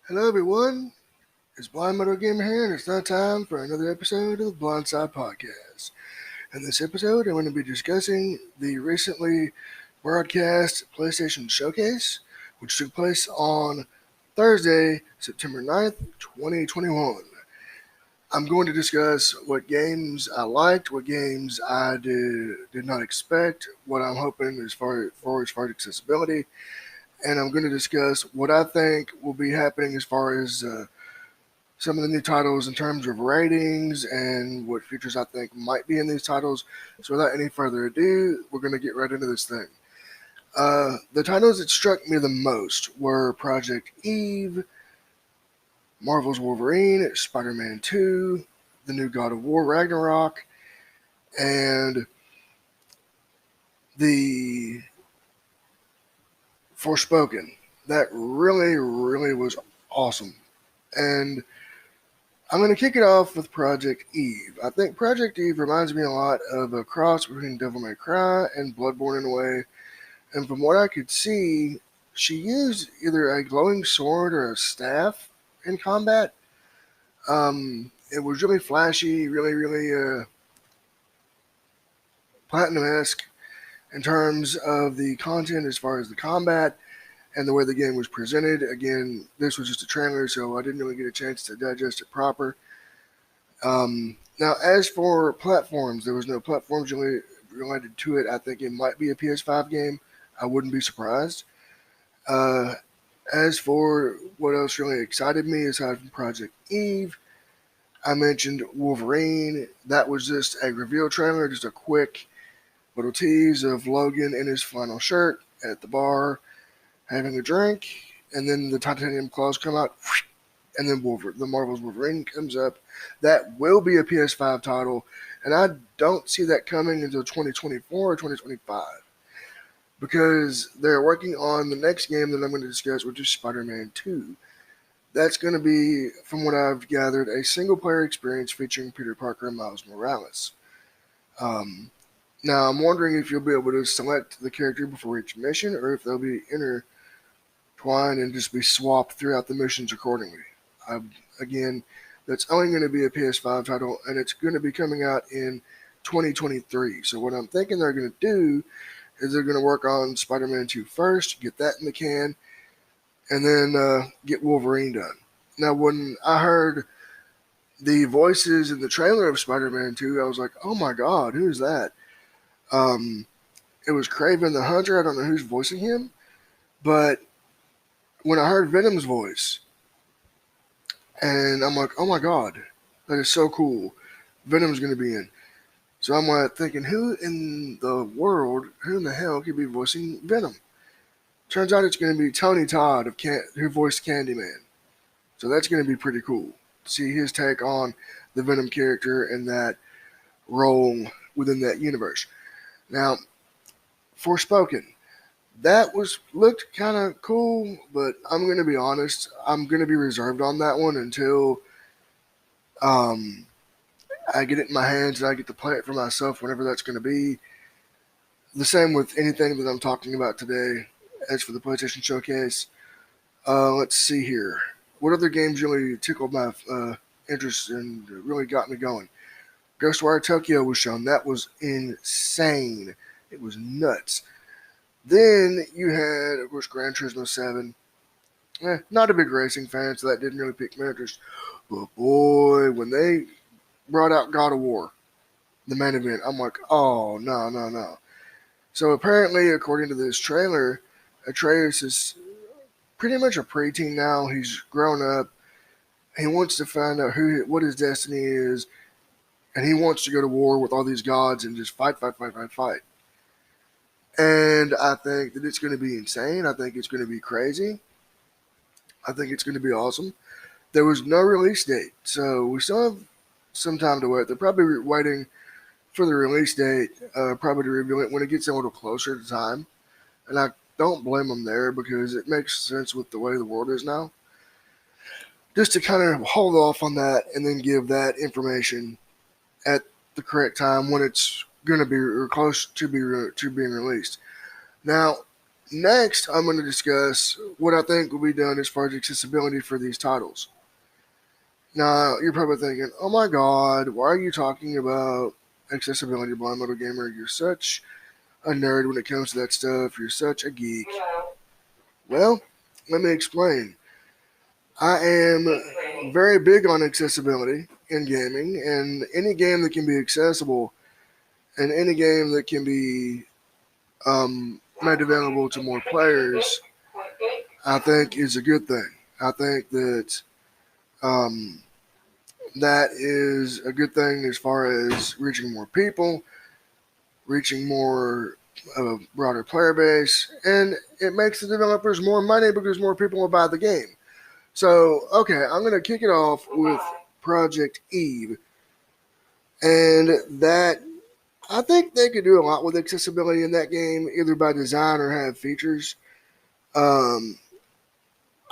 Hello, everyone. It's Blind Metal Gamer here, and it's now time for another episode of the Blindside Podcast. In this episode, I'm going to be discussing the recently broadcast PlayStation Showcase, which took place on Thursday, September 9th, 2021. I'm going to discuss what games I liked, what games I did not expect, what I'm hoping as far as accessibility, and I'm going to discuss what I think will be happening as far as some of the new titles in terms of ratings and what features I think might be in these titles. So without any further ado, we're going to get right into this thing. The titles that struck me the most were Project Eve, Marvel's Wolverine, Spider-Man 2, the new God of War Ragnarock, and the Forspoken. That really was awesome. And I'm going to kick it off with Project Eve. I think Project Eve reminds me a lot of a cross between Devil May Cry and Bloodborne in a way. And from what I could see, she used either a glowing sword or a staff in combat. It was really flashy, really platinum-esque in terms of the content as far as the combat and the way the game was presented. Again, this was just a trailer, so I didn't really get a chance to digest it proper. Now, as for platforms, there was no platforms really related to it. I think it might be a PS5 game. I wouldn't be surprised. Uh, as for what else really excited me aside from Project Eve, I mentioned Wolverine. That was just a reveal trailer, just a quick little tease of Logan in his flannel shirt at the bar having a drink, and then the titanium claws come out, and then the Marvel's Wolverine comes up. That will be a PS5 title, and I don't see that coming until 2024 or 2025 because they're working on the next game that I'm going to discuss, which is Spider-Man 2. That's going to be, from what I've gathered, a single-player experience featuring Peter Parker and Miles Morales. Um, Now, I'm wondering if you'll be able to select the character before each mission, or if they'll be intertwined and just be swapped throughout the missions accordingly. Again, that's only going to be a PS5 title, and it's going to be coming out in 2023. So what I'm thinking they're going to do is they're going to work on Spider-Man 2 first, get that in the can, and then get Wolverine done. Now, when I heard the voices in the trailer of Spider-Man 2, I was like, oh my god, who's that? Um, it was Craven the Hunter. I don't know who's voicing him, but when I heard Venom's voice, and I'm like, oh my god, that is so cool. Venom's going to be in. So I'm like thinking, who in the world, who in the hell could be voicing Venom? Turns out it's going to be Tony Todd who voiced Candyman. So that's going to be pretty cool to see his take on the Venom character and that role within that universe. Now, Forspoken, that was looked kind of cool, but I'm going to be honest, I'm going to be reserved on that one until um, I get it in my hands and I get to play it for myself whenever that's going to be. The same with anything that I'm talking about today. As for the PlayStation Showcase, let's see here. What other games really tickled my interest and really got me going? Ghostwire Tokyo was shown. That was insane. It was nuts. Then you had, of course, Gran Turismo 7. Not a big racing fan, so that didn't really pique my interest. But boy, when they brought out God of War, the main event, I'm like, oh, no. So apparently, according to this trailer, Atreus is pretty much a preteen now. He's grown up. He wants to find out what his destiny is, and he wants to go to war with all these gods and just fight. And I think that it's going to be insane. I think it's going to be crazy. I think it's going to be awesome. There was no release date, so we still have some time to wait. They're probably waiting for the release date, probably to reveal it when it gets a little closer to time. And I don't blame them there because it makes sense with the way the world is now. Just to kind of hold off on that and then give that information at the correct time when it's going to be or close to being released. Now, Next, I'm going to discuss what I think will be done as far as accessibility for these titles. Now, you're probably thinking, oh my god, why are you talking about accessibility, Blind Little Gamer? You're such a nerd when it comes to that stuff. You're such a geek. Well, let me explain. I am very big on accessibility in gaming, and any game that can be accessible and any game that can be made available to more players, I think is a good thing. I think that um, that is a good thing as far as reaching more people, reaching more of a broader player base, and it makes the developers more money because more people will buy the game. So, okay, I'm going to kick it off with Project Eve. And that, I think they could do a lot with accessibility in that game, either by design or have features. Um,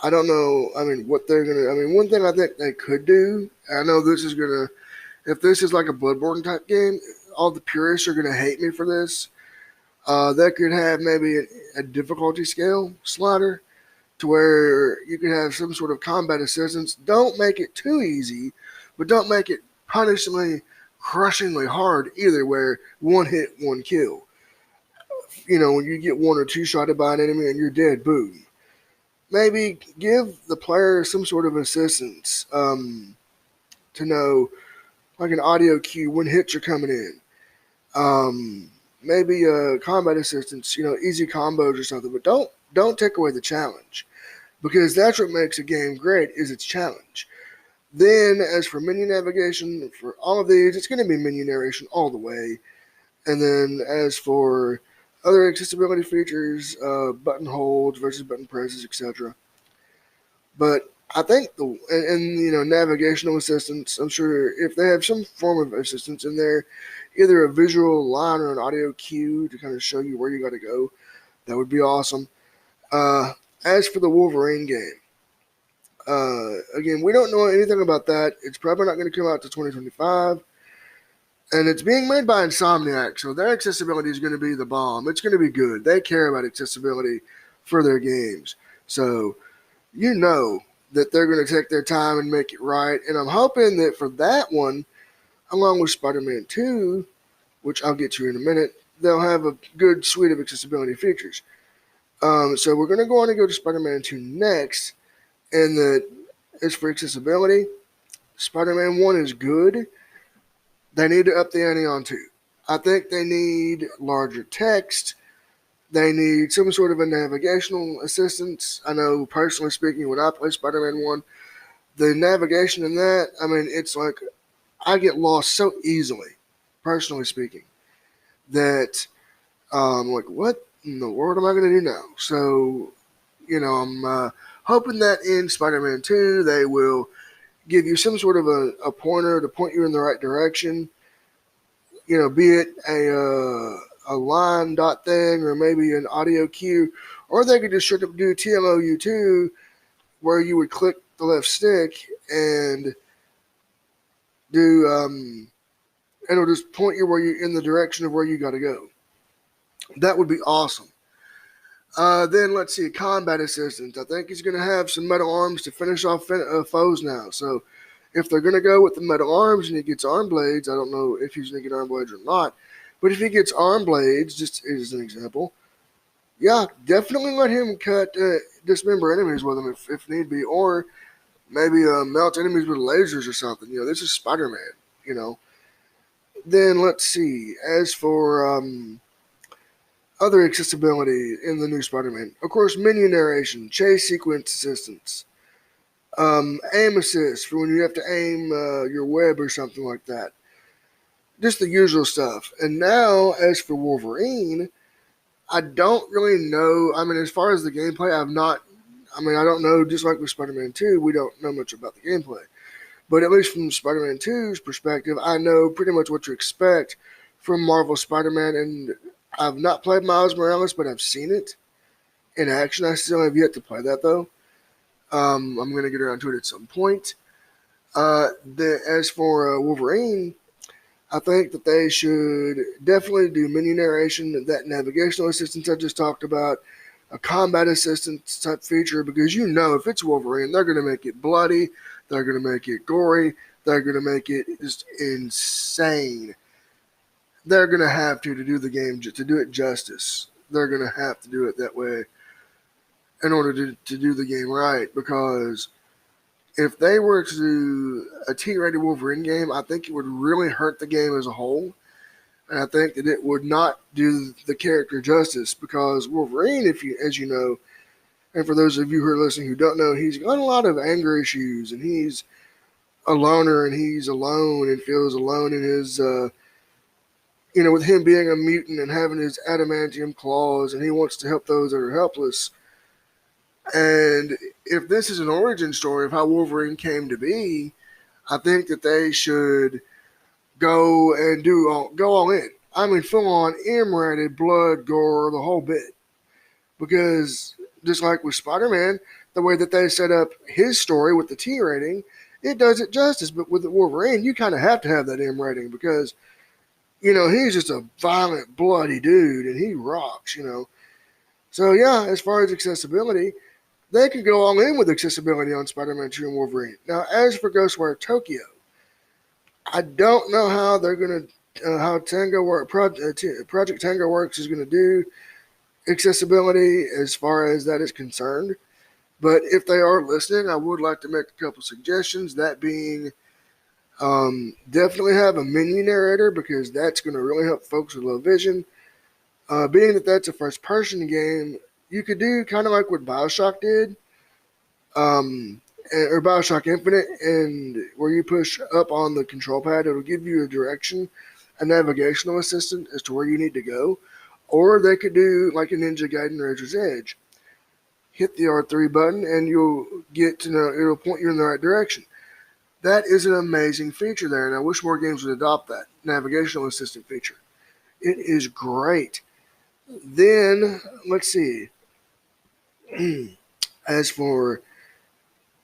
I don't know, what they're going to, one thing I think they could do, I know this is going to, if this is like a Bloodborne type game, all the purists are going to hate me for this. They could have maybe a difficulty scale slider to where you can have some sort of combat assistance. Don't make it too easy, but don't make it punishingly, crushingly hard either, where one hit, one kill. When you get one or two shotted by an enemy and you're dead, boom. Maybe give the player some sort of assistance to know, like an audio cue, when hits are coming in. Maybe combat assistance, easy combos or something, but don't take away the challenge. Because that's what makes a game great, is its challenge. Then, as for menu navigation, for all of these, it's going to be menu narration all the way. And then, as for other accessibility features, button holds versus button presses, etc. But I think navigational assistance, I'm sure if they have some form of assistance in there, either a visual line or an audio cue to kind of show you where you got to go, that would be awesome. As for the Wolverine game, again, we don't know anything about that. It's probably not going to come out to 2025. And it's being made by Insomniac, so their accessibility is going to be the bomb. It's going to be good. They care about accessibility for their games. So, that they're going to take their time and make it right. And I'm hoping that for that one, along with Spider-Man 2, which I'll get to in a minute, they'll have a good suite of accessibility features. So we're going to go on and go to Spider-Man 2 next. And that as for accessibility, Spider-Man 1 is good. They need to up the ante on 2. I think they need larger text. They need some sort of a navigational assistance. I know, personally speaking, when I play Spider-Man 1, the navigation in that, it's like I get lost so easily, personally speaking, that like, what in the world am I going to do now? So, I'm hoping that in Spider-Man 2, they will give you some sort of a pointer to point you in the right direction. Be it a line dot thing or maybe an audio cue, or they could just straight up do TMOU2 where you would click the left stick and do and it'll just point you in the direction of where you got to go. That would be awesome. Then let's see, combat assistance. I think he's going to have some metal arms to finish off foes now. So if they're going to go with the metal arms and he gets arm blades, I don't know if he's going to get arm blades or not. But if he gets arm blades, just as an example, yeah, definitely let him dismember enemies with them if need be. Or maybe melt enemies with lasers or something. This is Spider-Man, Then let's see, as for other accessibility in the new Spider-Man. Of course, menu narration, chase sequence assistance, aim assist for when you have to aim your web or something like that. Just the usual stuff. And now, as for Wolverine, I don't really know. As far as the gameplay, I don't know, just like with Spider-Man 2, we don't know much about the gameplay. But at least from Spider-Man 2's perspective, I know pretty much what to expect from Marvel Spider-Man, and I've not played Miles Morales, but I've seen it in action. I still have yet to play that, though. I'm going to get around to it at some point. As for Wolverine, I think that they should definitely do menu narration, that navigational assistance I just talked about. a combat assistance type feature, because you know if it's Wolverine, they're going to make it bloody, they're going to make it gory, they're going to make it just insane. They're going to have to do the game, to do it justice. They're going to have to do it that way in order to do the game right, because if they were to do a T-rated Wolverine game, I think it would really hurt the game as a whole. And I think that it would not do the character justice, because Wolverine, as you know, and for those of you who are listening who don't know, he's got a lot of anger issues, and he's a loner, and he's alone and feels alone in his, with him being a mutant and having his adamantium claws, and he wants to help those that are helpless. And if this is an origin story of how Wolverine came to be, I think that they should go all in. I mean, full on M-rated, blood, gore, the whole bit. Because just like with Spider-Man, the way that they set up his story with the T rating, it does it justice. But with the Wolverine, you kind of have to have that M rating, because, he's just a violent, bloody dude, and he rocks, So, yeah, as far as accessibility, they could go all in with accessibility on Spider-Man 2 and Wolverine. Now, as for Ghostwire Tokyo, I don't know how they're going to, how Project Tango Works is going to do accessibility as far as that is concerned. But if they are listening, I would like to make a couple suggestions. That being, definitely have a menu narrator, because that's going to really help folks with low vision. Being that that's a first-person game, you could do kind of like what BioShock did, or BioShock Infinite, and where you push up on the control pad, it'll give you a direction, a navigational assistant as to where you need to go. Or they could do like a Ninja Gaiden Razor's Edge. Hit the R3 button and you'll get to know, it'll point you in the right direction. That is an amazing feature there, and I wish more games would adopt that navigational assistant feature. It is great. Then, let's see. As for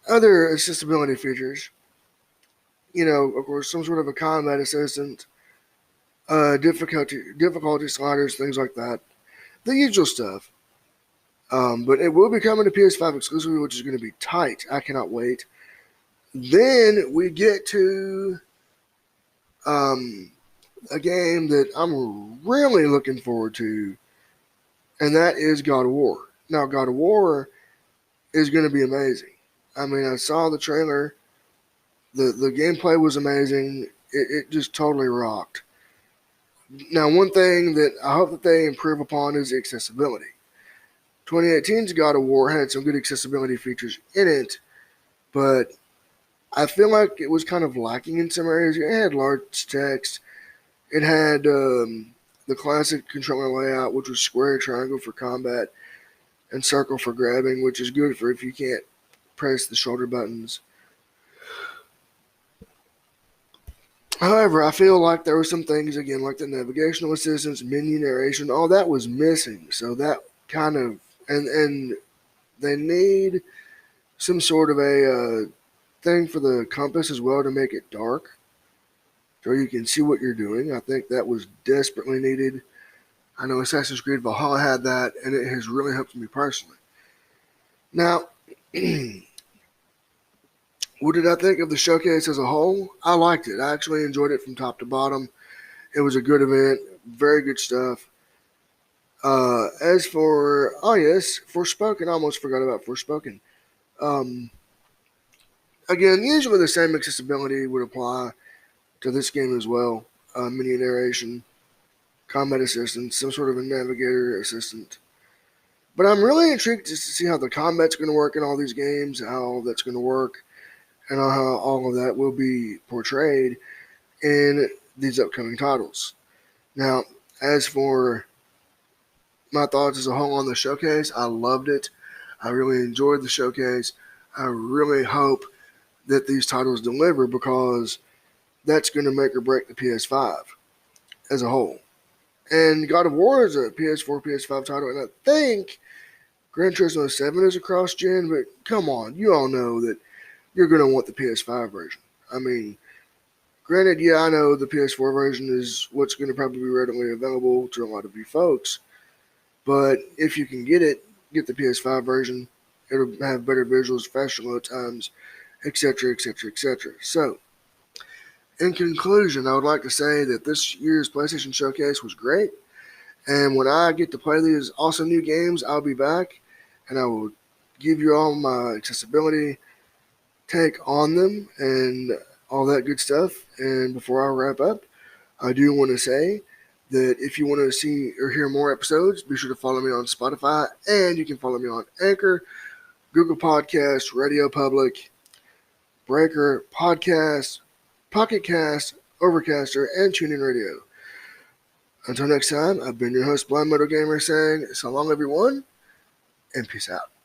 other accessibility features, of course, some sort of a combat assistant, difficulty sliders, things like that. The usual stuff. But it will be coming to PS5 exclusively, which is going to be tight. I cannot wait. Then we get to a game that I'm really looking forward to, and that is God of War. Now, God of War is going to be amazing. I mean, I saw the trailer. The gameplay was amazing. It just totally rocked. Now, one thing that I hope that they improve upon is accessibility. 2018's God of War had some good accessibility features in it, but I feel like it was kind of lacking in some areas. It had large text. It had the classic controller layout, which was square, triangle for combat, and circle for grabbing, which is good for if you can't press the shoulder buttons. However, I feel like there were some things, again, like the navigational assistance, menu narration, all that was missing. So that kind of, and they need some sort of a thing for the compass as well to make it dark, so you can see what you're doing. I think that was desperately needed. I know Assassin's Creed Valhalla had that, and it has really helped me personally. Now, what did I think of the showcase as a whole? I liked it. I actually enjoyed it from top to bottom. It was a good event. Very good stuff. As for, Forspoken. I almost forgot about Forspoken. Again, usually the same accessibility would apply to this game as well. Menu narration, combat assistance, some sort of a navigator assistant. But I'm really intrigued just to see how the combat's going to work in all these games, how that's going to work, and how all of that will be portrayed in these upcoming titles. Now, as for my thoughts as a whole on the showcase, I loved it. I really enjoyed the showcase. I really hope that these titles deliver, because that's going to make or break the PS5 as a whole. And God of War is a PS4, PS5 title, and I think Gran Turismo 7 is a cross-gen, but come on, you all know that you're going to want the PS5 version. I mean, granted, yeah, I know the PS4 version is what's going to probably be readily available to a lot of you folks, but if you can get it, get the PS5 version. It'll have better visuals, faster load times, etc., etc., etc. So, in conclusion, I would like to say that this year's PlayStation Showcase was great. And when I get to play these awesome new games, I'll be back and I will give you all my accessibility take on them and all that good stuff. And before I wrap up, I do want to say that if you want to see or hear more episodes, be sure to follow me on Spotify, and you can follow me on Anchor, Google Podcasts, Radio Public, Breaker, Podcast, Pocket Cast, Overcaster, and TuneIn Radio. Until next time, I've been your host, Blind Motor Gamer, saying so long, everyone, and peace out.